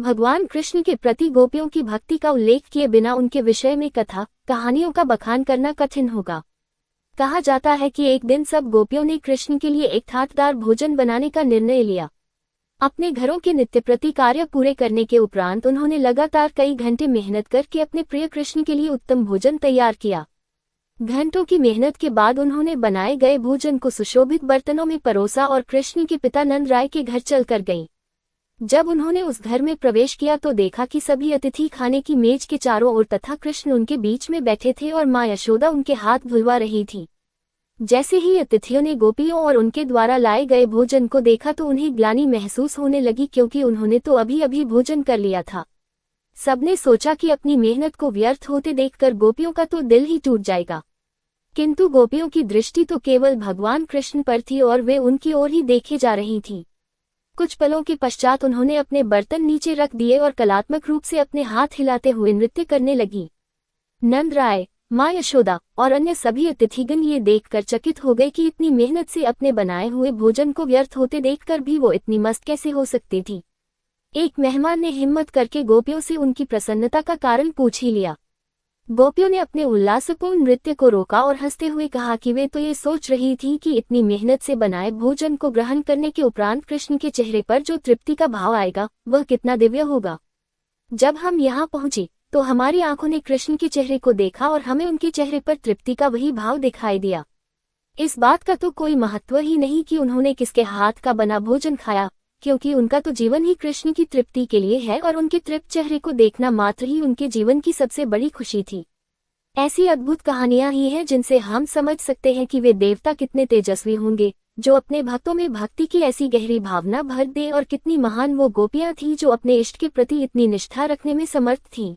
भगवान कृष्ण के प्रति गोपियों की भक्ति का उल्लेख किए बिना उनके विषय में कथा कहानियों का बखान करना कठिन होगा। कहा जाता है कि एक दिन सब गोपियों ने कृष्ण के लिए एक थाटदार भोजन बनाने का निर्णय लिया। अपने घरों के नित्य प्रति कार्य पूरे करने के उपरांत उन्होंने लगातार कई घंटे मेहनत करके अपने प्रिय कृष्ण के लिए उत्तम भोजन तैयार किया। घंटों की मेहनत के बाद उन्होंने बनाए गए भोजन को सुशोभित बर्तनों में परोसा और कृष्ण के पिता नंद राय के घर चलकर गईं। जब उन्होंने उस घर में प्रवेश किया तो देखा कि सभी अतिथि खाने की मेज के चारों ओर तथा कृष्ण उनके बीच में बैठे थे और माँ यशोदा उनके हाथ धुलवा रही थी। जैसे ही अतिथियों ने गोपियों और उनके द्वारा लाए गए भोजन को देखा तो उन्हें ग्लानि महसूस होने लगी, क्योंकि उन्होंने तो अभी अभी भोजन कर लिया था। सबने सोचा कि अपनी मेहनत को व्यर्थ होते देखकर गोपियों का तो दिल ही टूट जाएगा, किंतु गोपियों की दृष्टि तो केवल भगवान कृष्ण पर थी और वे उनकी ओर ही देखे जा रही थीं। कुछ पलों के पश्चात उन्होंने अपने बर्तन नीचे रख दिए और कलात्मक रूप से अपने हाथ हिलाते हुए नृत्य करने लगी। नंद राय, माँ यशोदा और अन्य सभी अतिथिगण ये देखकर चकित हो गए कि इतनी मेहनत से अपने बनाए हुए भोजन को व्यर्थ होते देखकर भी वो इतनी मस्त कैसे हो सकती थी। एक मेहमान ने हिम्मत करके गोपियों से उनकी प्रसन्नता का कारण पूछ ही लिया। गोपियों ने अपने उल्लासपूर्ण नृत्य को रोका और हंसते हुए कहा कि वे तो ये सोच रही थी कि इतनी मेहनत से बनाए भोजन को ग्रहण करने के उपरांत कृष्ण के चेहरे पर जो तृप्ति का भाव आएगा वह कितना दिव्य होगा। जब हम यहाँ पहुंचे तो हमारी आंखों ने कृष्ण के चेहरे को देखा और हमें उनके चेहरे पर तृप्ति का वही भाव दिखाई दिया। इस बात का तो कोई महत्व ही नहीं कि उन्होंने किसके हाथ का बना भोजन खाया, क्योंकि उनका तो जीवन ही कृष्ण की तृप्ति के लिए है और उनके तृप्त चेहरे को देखना मात्र ही उनके जीवन की सबसे बड़ी खुशी थी। ऐसी अद्भुत कहानियां ही हैं जिनसे हम समझ सकते हैं कि वे देवता कितने तेजस्वी होंगे जो अपने भक्तों में भक्ति की ऐसी गहरी भावना भर दे, और कितनी महान वो गोपियां थीं जो अपने इष्ट के प्रति इतनी निष्ठा रखने में समर्थ थीं।